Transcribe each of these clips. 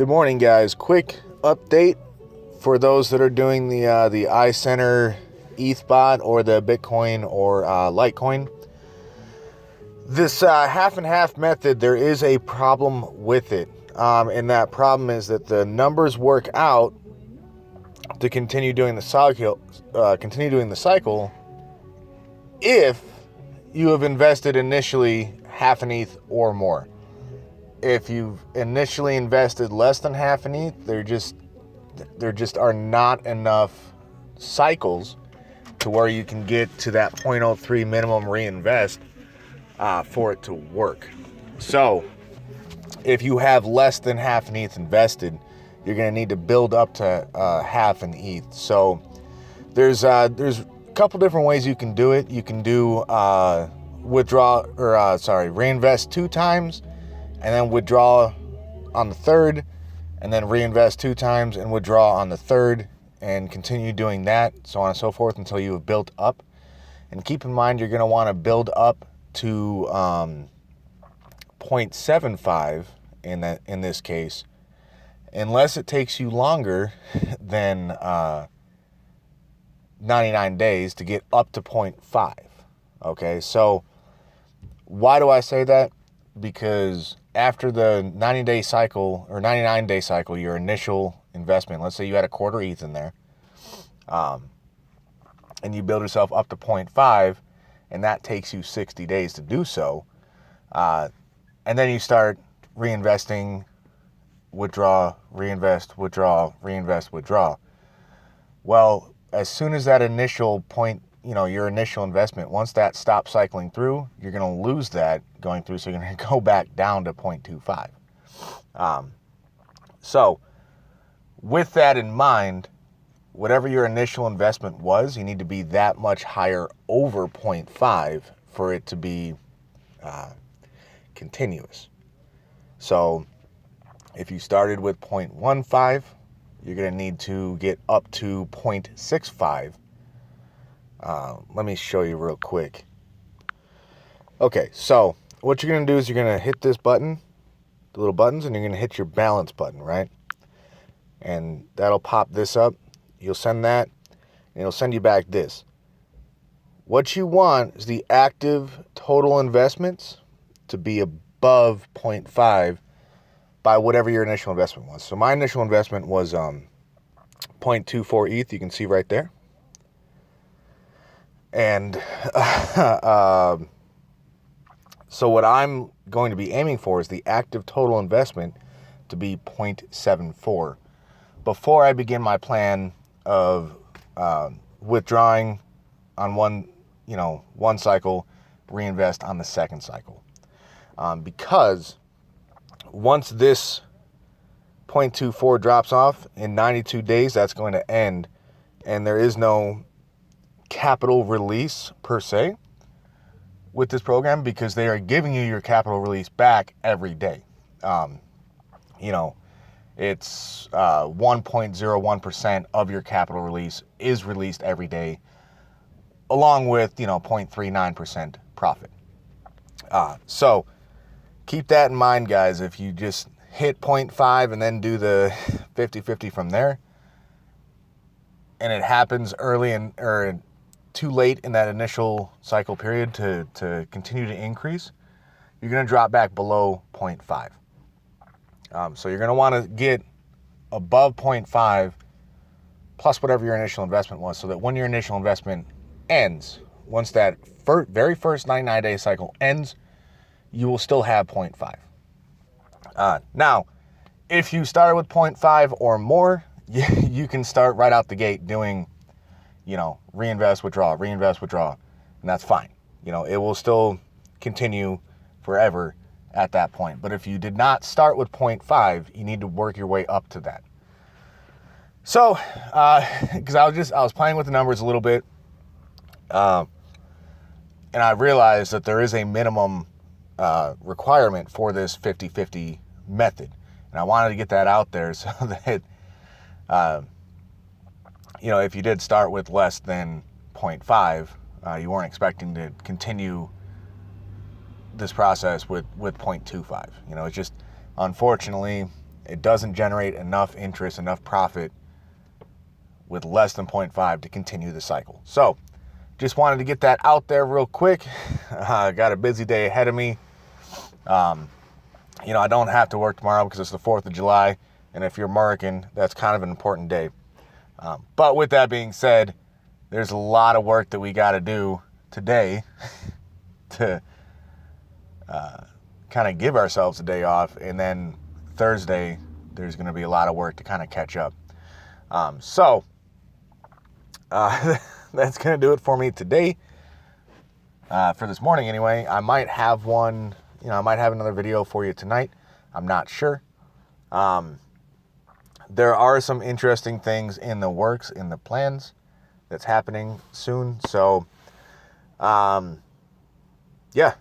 Good morning, guys. Quick update for those that are doing the Icenter ETH bot or the Bitcoin or Litecoin. This half and half method, there is a problem with it, and that problem is that the numbers work out to continue doing the cycle. If you have invested initially half an ETH or more. If you've initially invested less than half an ETH, there just are not enough cycles to where you can get to that 0.03 minimum reinvest for it to work. So if you have less than half an ETH invested, you're going to need to build up to half an ETH. So there's a couple different ways you can do it. You can do reinvest 2 times and then withdraw on the third, and then reinvest 2 times and withdraw on the third, and continue doing that, so on and so forth, until you have built up. And keep in mind, you're going to want to build up to 0.75 in this case, unless it takes you longer than 99 days to get up to 0.5. Okay, so why do I say that? Because after the 90-day cycle or 99-day cycle, your initial investment, let's say you had a quarter ETH in there, and you build yourself up to 0.5, and that takes you 60 days to do so, and then you start reinvesting, withdraw, reinvest, withdraw, reinvest, withdraw. Well, as soon as that initial point, your initial investment, once that stops cycling through, you're going to lose that going through, so you're going to go back down to 0.25. So with that in mind, whatever your initial investment was, you need to be that much higher over 0.5 for it to be continuous. So if you started with 0.15, you're going to need to get up to 0.65. Let me show you real quick. Okay, so what you're going to do is you're going to hit this button, the little buttons, and you're going to hit your balance button, right? And that'll pop this up. You'll send that, and it'll send you back this. What you want is the active total investments to be above 0.5 by whatever your initial investment was. So my initial investment was 0.24 ETH, you can see right there. And so what I'm going to be aiming for is the active total investment to be 0.74 before I begin my plan of withdrawing on one cycle, reinvest on the second cycle. Because once this 0.24 drops off in 92 days, that's going to end, and there is no capital release per se with this program, because they are giving you your capital release back every day. It's 1.01% of your capital release is released every day, along with 0.39% profit. So keep that in mind, guys. If you just hit 0.5 and then do the 50-50 from there, and it happens early or too late in that initial cycle period to continue to increase, you're going to drop back below 0.5. So you're going to want to get above 0.5 plus whatever your initial investment was, so that when your initial investment ends, once that very first 99-day cycle ends, you will still have 0.5. Now, if you started with 0.5 or more, you can start right out the gate doing reinvest, withdraw, and that's fine. It will still continue forever at that point. But if you did not start with 0.5, you need to work your way up to that. So, because I was playing with the numbers a little bit, and I realized that there is a minimum requirement for this 50-50 method. And I wanted to get that out there so that if you did start with less than 0.5, you weren't expecting to continue this process with 0.25. It's just, unfortunately, It doesn't generate enough interest, enough profit with less than 0.5 to continue the cycle. So just wanted to get that out there real quick. Got a busy day ahead of me. I don't have to work tomorrow because it's the 4th of July. And if you're American, that's kind of an important day. But with that being said, there's a lot of work that we got to do today to kind of give ourselves a day off. And then Thursday, there's going to be a lot of work to kind of catch up. So that's going to do it for me today. For this morning anyway. I might have one, I might have another video for you tonight. I'm not sure. There are some interesting things in the works, in the plans that's happening soon. So, yeah,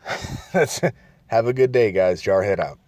have a good day, guys. Jarhead out.